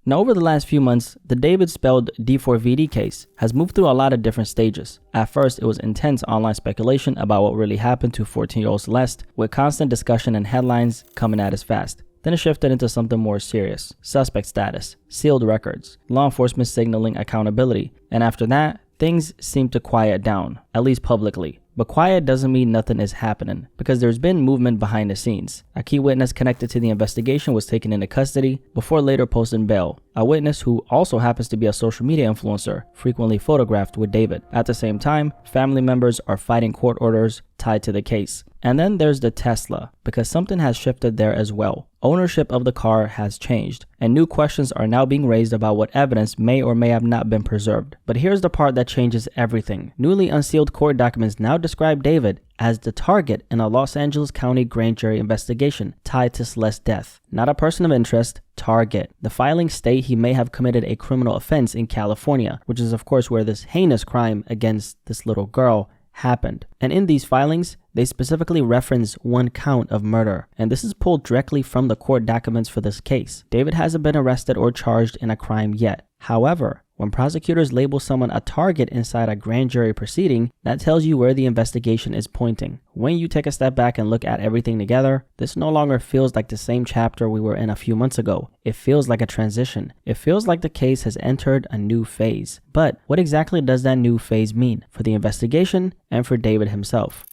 Now, over the last few months, the David spelled d4vd case has moved through a lot of different stages. At first, it was intense online speculation about what really happened to 14-year-old Celeste, with constant discussion and headlines coming at us fast. Then it shifted into something more serious: suspect status, sealed records, law enforcement signaling accountability, and after that, things seemed to quiet down, at least publicly. But quiet doesn't mean nothing is happening, because there's been movement behind the scenes. A key witness connected to the investigation was taken into custody before later posting bail. A witness who also happens to be a social media influencer, frequently photographed with David. At the same time, family members are fighting court orders tied to the case. And then there's the Tesla, because something has shifted there as well. Ownership of the car has changed, and new questions are now being raised about what evidence may or may have not been preserved. But here's the part that changes everything. Newly unsealed court documents now describe David as the target in a Los Angeles County grand jury investigation tied to Celeste's death. Not a person of interest, target. The filings state he may have committed a criminal offense in California, which is of course where this heinous crime against this little girl happened. And in these filings, they specifically reference one count of murder, and this is pulled directly from the court documents for this case. David hasn't been arrested or charged in a crime yet. However, when prosecutors label someone a target inside a grand jury proceeding, that tells you where the investigation is pointing. When you take a step back and look at everything together, this no longer feels like the same chapter we were in a few months ago. It feels like a transition. It feels like the case has entered a new phase. But what exactly does that new phase mean for the investigation and for David himself?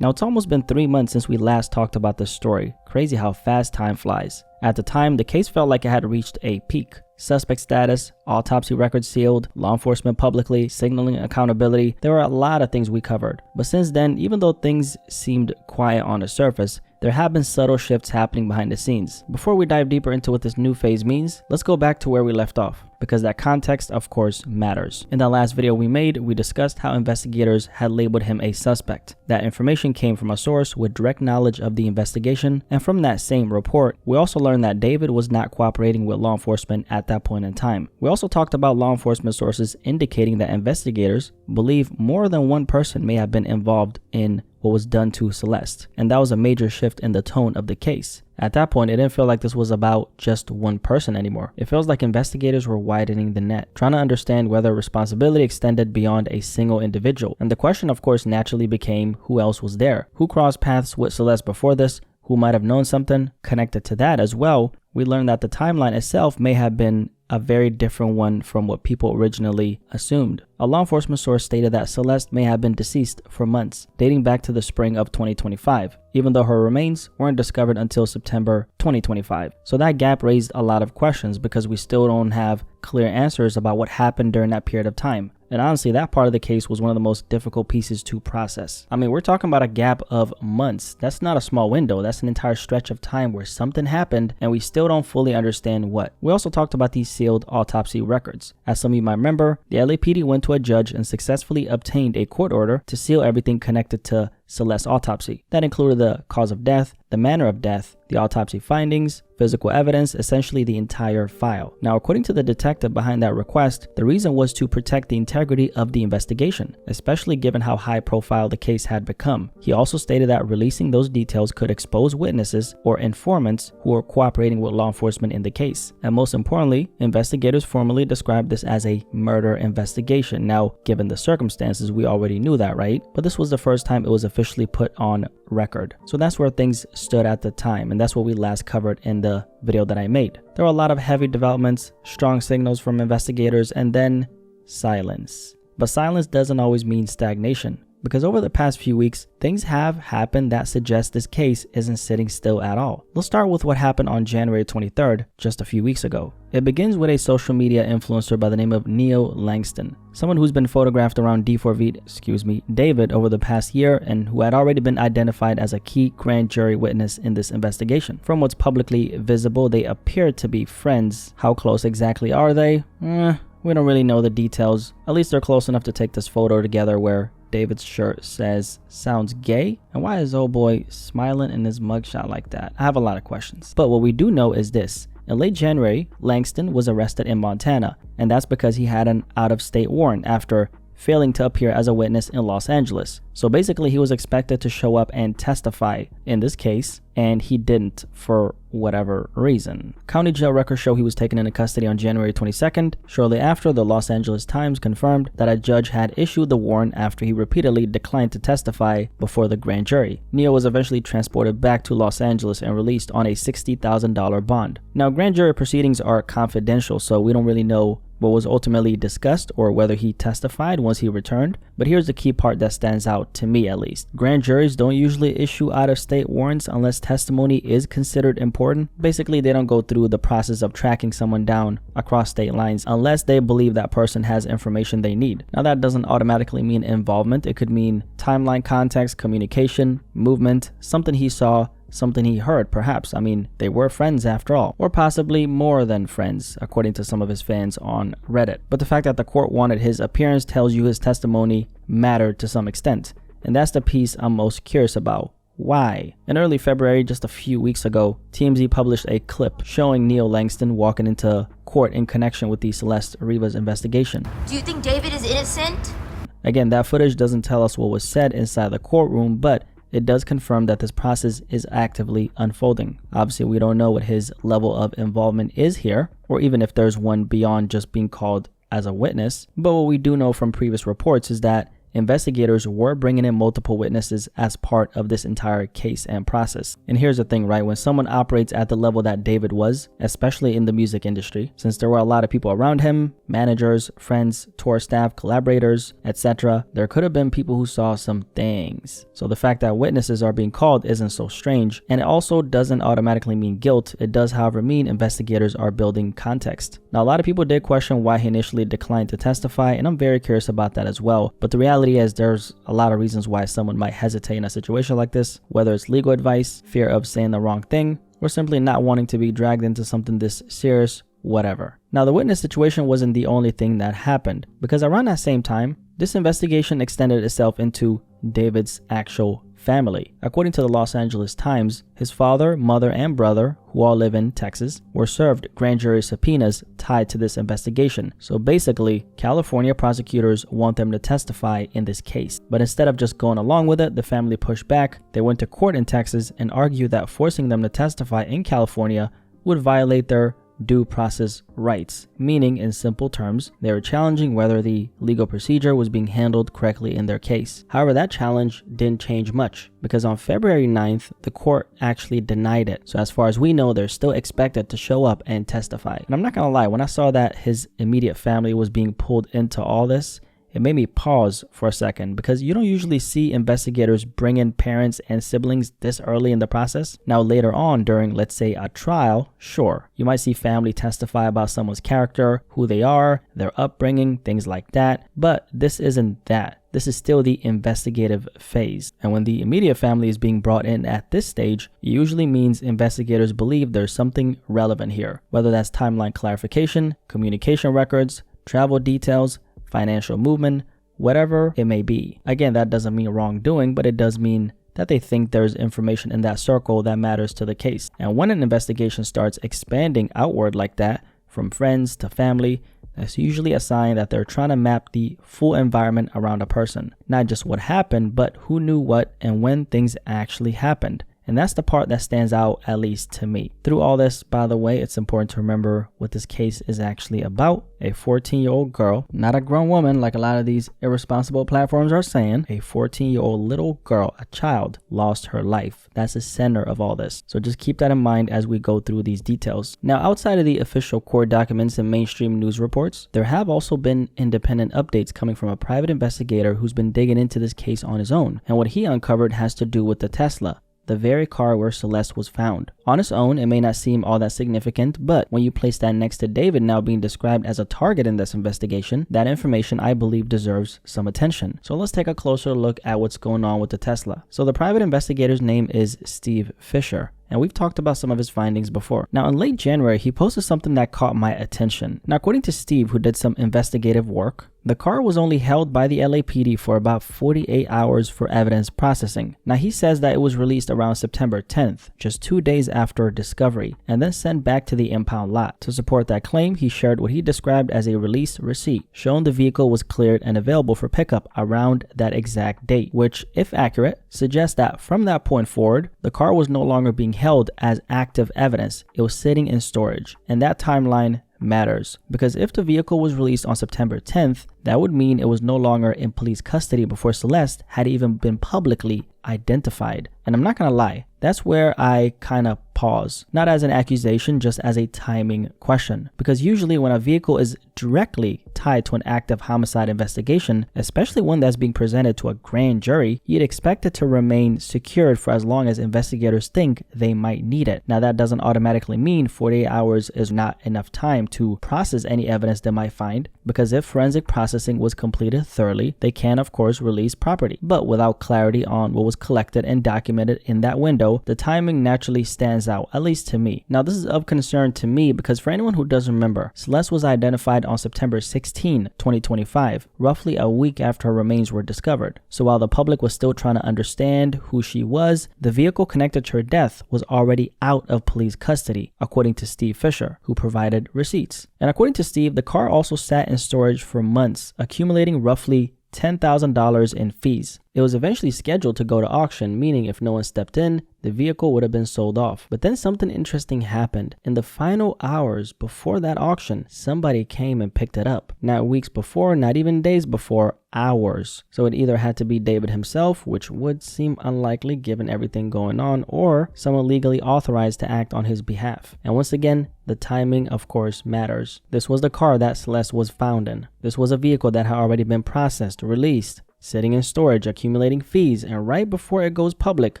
Now, it's almost been 3 months since we last talked about this story. Crazy how fast time flies. At the time, the case felt like it had reached a peak. Suspect status, autopsy records sealed, law enforcement publicly signaling accountability. There were a lot of things we covered. But since then, even though things seemed quiet on the surface, there have been subtle shifts happening behind the scenes. Before we dive deeper into what this new phase means, let's go back to where we left off, because that context, of course, matters. In the last video we made, we discussed how investigators had labeled him a suspect. That information came from a source with direct knowledge of the investigation, and from that same report, we also learned that David was not cooperating with law enforcement at that point in time. We also talked about law enforcement sources indicating that investigators believe more than one person may have been involved in what was done to Celeste, and that was a major shift in the tone of the case. At that point, it didn't feel like this was about just one person anymore. It feels like investigators were widening the net, trying to understand whether responsibility extended beyond a single individual. And the question, of course, naturally became, who else was there? Who crossed paths with Celeste before this? Who might have known something connected to that as well? We learned that the timeline itself may have been a very different one from what people originally assumed. A law enforcement source stated that Celeste may have been deceased for months, dating back to the spring of 2025, even though her remains weren't discovered until September 2025. So that gap raised a lot of questions because we still don't have clear answers about what happened during that period of time. And honestly, that part of the case was one of the most difficult pieces to process. I mean, we're talking about a gap of months. That's not a small window. That's an entire stretch of time where something happened and we still don't fully understand what. We also talked about these sealed autopsy records. As some of you might remember, the LAPD went to a judge and successfully obtained a court order to seal everything connected to Celeste's autopsy. That included the cause of death, the manner of death, the autopsy findings, physical evidence, essentially the entire file. Now, according to the detective behind that request, the reason was to protect the integrity of the investigation, especially given how high profile the case had become. He also stated that releasing those details could expose witnesses or informants who were cooperating with law enforcement in the case. And most importantly, investigators formally described this as a murder investigation. Now, given the circumstances, we already knew that, right? But this was the first time it was officially put on record. So that's where things stood at the time, and that's what we last covered in the video that I made. There were a lot of heavy developments, strong signals from investigators, and then silence. But silence doesn't always mean stagnation, because over the past few weeks, things have happened that suggest this case isn't sitting still at all. Let's start with what happened on January 23rd, just a few weeks ago. It begins with a social media influencer by the name of Neil Langston, someone who's been photographed around David over the past year and who had already been identified as a key grand jury witness in this investigation. From what's publicly visible, they appear to be friends. How close exactly are they? We don't really know the details. At least they're close enough to take this photo together where David's shirt says, "Sounds gay?" And why is old boy smiling in his mugshot like that? I have a lot of questions. But what we do know is this. In late January, Langston was arrested in Montana, and that's because he had an out-of-state warrant after failing to appear as a witness in Los Angeles. So basically, he was expected to show up and testify in this case, and he didn't for whatever reason. County jail records show he was taken into custody on January 22nd. Shortly after, the Los Angeles Times confirmed that a judge had issued the warrant after he repeatedly declined to testify before the grand jury. Neo was eventually transported back to Los Angeles and released on a $60,000 bond. Now, grand jury proceedings are confidential, so we don't really know what was ultimately discussed or whether he testified once he returned, but here's the key part that stands out to me at least. Grand juries don't usually issue out-of-state warrants unless testimony is considered important. Basically, they don't go through the process of tracking someone down across state lines unless they believe that person has information they need. Now, that doesn't automatically mean involvement. It could mean timeline, context, communication, movement, something he saw, something he heard, perhaps. I mean, they were friends after all, or possibly more than friends, according to some of his fans on Reddit. But the fact that the court wanted his appearance tells you his testimony mattered to some extent, and that's the piece I'm most curious about. Why? In early February, just a few weeks ago, TMZ published a clip showing Neil Langston walking into court in connection with the Celeste Rivas investigation. Do you think David is innocent? Again, that footage doesn't tell us what was said inside the courtroom, but it does confirm that this process is actively unfolding. Obviously, we don't know what his level of involvement is here, or even if there's one beyond just being called as a witness. But what we do know from previous reports is that investigators were bringing in multiple witnesses as part of this entire case and process. And here's the thing, right? When someone operates at the level that David was, especially in the music industry, since there were a lot of people around him, managers, friends, tour staff, collaborators, etc., there could have been people who saw some things. So the fact that witnesses are being called isn't so strange, and it also doesn't automatically mean guilt. It does, however, mean investigators are building context. Now, a lot of people did question why he initially declined to testify, and I'm very curious about that as well. But the reality is there's a lot of reasons why someone might hesitate in a situation like this, whether it's legal advice, fear of saying the wrong thing, or simply not wanting to be dragged into something this serious, whatever. Now, the witness situation wasn't the only thing that happened, because around that same time, this investigation extended itself into David's actual family. According to the Los Angeles Times, his father, mother, and brother, who all live in Texas, were served grand jury subpoenas tied to this investigation. So basically, California prosecutors want them to testify in this case. But instead of just going along with it, the family pushed back. They went to court in Texas and argued that forcing them to testify in California would violate their due process rights, meaning in simple terms, they were challenging whether the legal procedure was being handled correctly in their case. However, that challenge didn't change much because on February 9th, the court actually denied it. So as far as we know, they're still expected to show up and testify. And I'm not gonna lie, when I saw that his immediate family was being pulled into all this, it made me pause for a second because you don't usually see investigators bring in parents and siblings this early in the process. Now later on during, let's say, a trial, sure, you might see family testify about someone's character, who they are, their upbringing, things like that. But this isn't that. This is still the investigative phase. And when the immediate family is being brought in at this stage, it usually means investigators believe there's something relevant here, whether that's timeline clarification, communication records, travel details, financial movement, whatever it may be. Again, that doesn't mean wrongdoing, but it does mean that they think there's information in that circle that matters to the case. And when an investigation starts expanding outward like that, from friends to family, that's usually a sign that they're trying to map the full environment around a person. Not just what happened, but who knew what and when things actually happened. And that's the part that stands out, at least to me. Through all this, by the way, it's important to remember what this case is actually about. A 14-year-old girl, not a grown woman like a lot of these irresponsible platforms are saying. A 14-year-old little girl, a child, lost her life. That's the center of all this. So just keep that in mind as we go through these details. Now, outside of the official court documents and mainstream news reports, there have also been independent updates coming from a private investigator who's been digging into this case on his own. And what he uncovered has to do with the Tesla, the very car where Celeste was found. On its own, it may not seem all that significant, but when you place that next to David now being described as a target in this investigation, that information I believe deserves some attention. So let's take a closer look at what's going on with the Tesla. So the private investigator's name is Steve Fisher, and we've talked about some of his findings before. Now, in late January, he posted something that caught my attention. Now, according to Steve, who did some investigative work, the car was only held by the LAPD for about 48 hours for evidence processing. Now, he says that it was released around September 10th, just 2 days after discovery, and then sent back to the impound lot. To support that claim, he shared what he described as a release receipt, showing the vehicle was cleared and available for pickup around that exact date, which, if accurate, suggests that from that point forward, the car was no longer being held as active evidence. It was sitting in storage, and that timeline matters, because if the vehicle was released on September 10th, that would mean it was no longer in police custody before Celeste had even been publicly identified. And I'm not gonna lie, that's where I kind of pause. Not as an accusation, just as a timing question. Because usually when a vehicle is directly tied to an active homicide investigation, especially one that's being presented to a grand jury, you'd expect it to remain secured for as long as investigators think they might need it. Now, that doesn't automatically mean 48 hours is not enough time to process any evidence they might find, because if forensic processing was completed thoroughly, they can of course release property. But without clarity on what was collected and documented in that window, the timing naturally stands out, at least to me. Now, this is of concern to me because for anyone who doesn't remember, Celeste was identified on September 16, 2025, roughly a week after her remains were discovered. So while the public was still trying to understand who she was, the vehicle connected to her death was already out of police custody, according to Steve Fisher, who provided receipts. And according to Steve, the car also sat in storage for months, accumulating roughly $10,000 in fees. It was eventually scheduled to go to auction, meaning if no one stepped in, the vehicle would have been sold off. But then something interesting happened. In the final hours before that auction, somebody came and picked it up. Not weeks before, not even days before, hours. So it either had to be David himself, which would seem unlikely given everything going on, or someone legally authorized to act on his behalf. And once again, the timing, of course, matters. This was the car that Celeste was found in. This was a vehicle that had already been processed, released, sitting in storage, accumulating fees, and right before it goes public,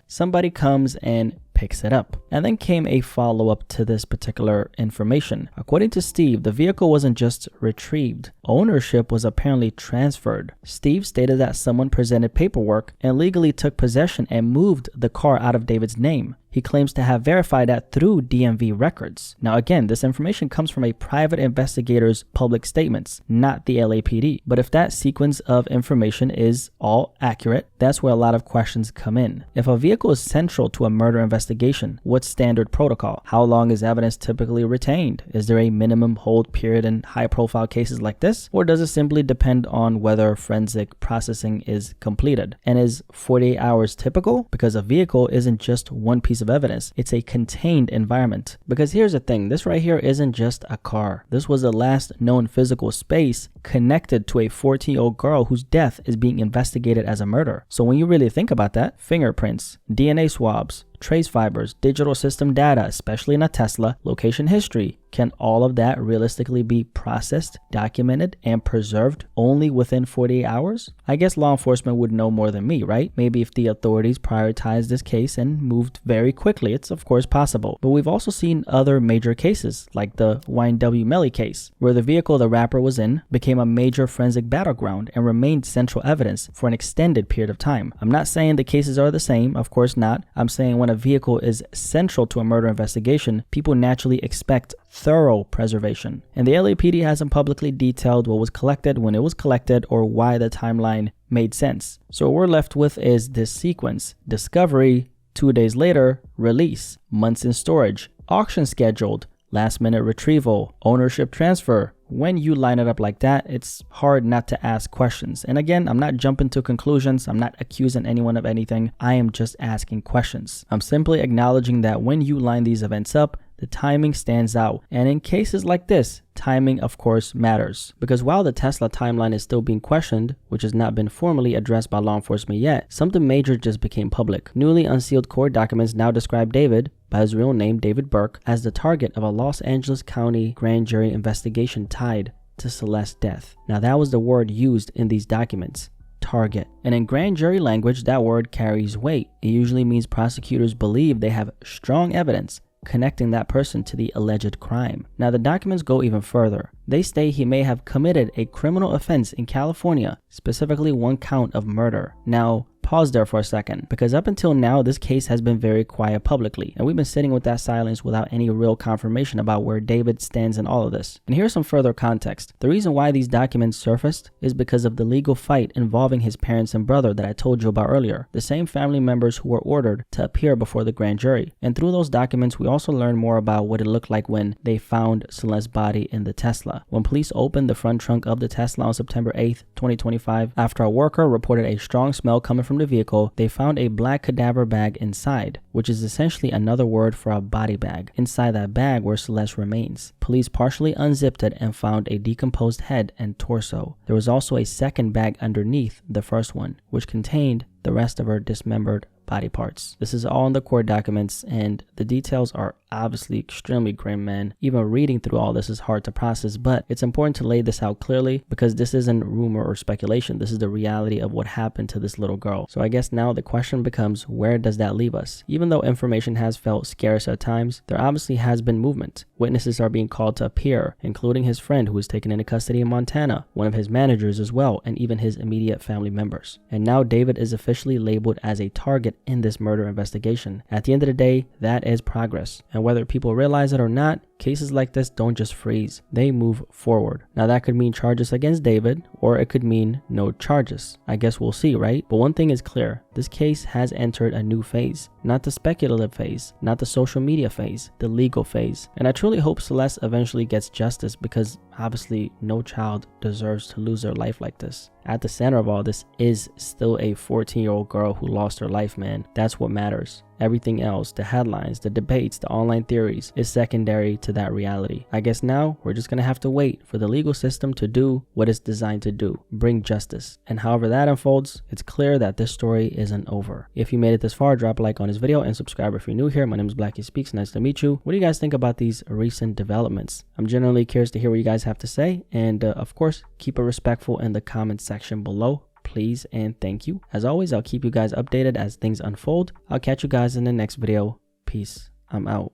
somebody comes and picks it up. And then came a follow-up to this particular information. According to Steve, the vehicle wasn't just retrieved. Ownership was apparently transferred. Steve stated that someone presented paperwork and legally took possession and moved the car out of David's name. He claims to have verified that through DMV records. Now again, this information comes from a private investigator's public statements, not the LAPD. But if that sequence of information is all accurate, that's where a lot of questions come in. If a vehicle is central to a murder investigation, what's standard protocol? How long is evidence typically retained? Is there a minimum hold period in high-profile cases like this? Or does it simply depend on whether forensic processing is completed? And is 48 hours typical? Because a vehicle isn't just one piece of evidence, it's a contained environment. Because here's the thing, this right here isn't just a car. This was the last known physical space connected to a 14-year-old girl whose death is being investigated as a murder. So when you really think about that, fingerprints, DNA swabs, trace fibers, digital system data, especially in a Tesla, location history, can all of that realistically be processed, documented, and preserved only within 48 hours? I guess law enforcement would know more than me, right? Maybe if the authorities prioritized this case and moved very quickly, it's of course possible. But we've also seen other major cases, like the YNW Melly case, where the vehicle the rapper was in became a major forensic battleground and remained central evidence for an extended period of time. I'm not saying the cases are the same, of course not. I'm saying when a vehicle is central to a murder investigation, people naturally expect thorough preservation. And the LAPD hasn't publicly detailed what was collected, when it was collected, or why the timeline made sense. So what we're left with is this sequence: discovery, 2 days later, release, months in storage, auction scheduled, last minute retrieval, ownership transfer. When you line it up like that, it's hard not to ask questions. And again, I'm not jumping to conclusions. I'm not accusing anyone of anything. I am just asking questions. I'm simply acknowledging that when you line these events up, the timing stands out. And in cases like this, timing of course matters. Because while the Tesla timeline is still being questioned, which has not been formally addressed by law enforcement yet, something major just became public. Newly unsealed court documents now describe David, by his real name David Burke, as the target of a Los Angeles County grand jury investigation tied to Celeste's death. Now that was the word used in these documents: target. And in grand jury language, that word carries weight. It usually means prosecutors believe they have strong evidence connecting that person to the alleged crime. Now the documents go even further. They state he may have committed a criminal offense in California, specifically one count of murder. Now, pause there for a second, because up until now, this case has been very quiet publicly, and we've been sitting with that silence without any real confirmation about where David stands in all of this. And here's some further context. The reason why these documents surfaced is because of the legal fight involving his parents and brother that I told you about earlier, the same family members who were ordered to appear before the grand jury. And through those documents, we also learned more about what it looked like when they found Celeste's body in the Tesla. When police opened the front trunk of the Tesla on September 8th, 2025, after a worker reported a strong smell coming from the vehicle, they found a black cadaver bag inside, which is essentially another word for a body bag. Inside that bag were Celeste's remains. Police partially unzipped it and found a decomposed head and torso. There was also a second bag underneath the first one, which contained the rest of her dismembered body parts. This is all in the court documents, and the details are obviously extremely grim, man. Even reading through all this is hard to process, but it's important to lay this out clearly because this isn't rumor or speculation. This is the reality of what happened to this little girl. So I guess now the question becomes, where does that leave us? Even though information has felt scarce at times, there obviously has been movement. Witnesses are being called to appear, including his friend who was taken into custody in Montana, one of his managers as well, and even his immediate family members. And now David is officially labeled as a target in this murder investigation. At the end of the day, that is progress. And whether people realize it or not, cases like this don't just freeze, they move forward. Now that could mean charges against David, or it could mean no charges. I guess we'll see, right? But one thing is clear, this case has entered a new phase. Not the speculative phase, not the social media phase, the legal phase. And I truly hope Celeste eventually gets justice, because obviously no child deserves to lose their life like this. At the center of all this is still a 14-year-old girl who lost her life, man. That's what matters. Everything else, the headlines, the debates, the online theories, is secondary to that reality. I guess now we're just gonna have to wait for the legal system to do what it's designed to do, bring justice. And however that unfolds, it's clear that this story isn't over. If you made it this far, drop a like on this video and subscribe if you're new here. My name is Blacky Speakz. Nice to meet you. What do you guys think about these recent developments? I'm genuinely curious to hear what you guys have to say, and of course, keep it respectful in the comment section below. Please and thank you. As always, I'll keep you guys updated as things unfold. I'll catch you guys in the next video. Peace. I'm out.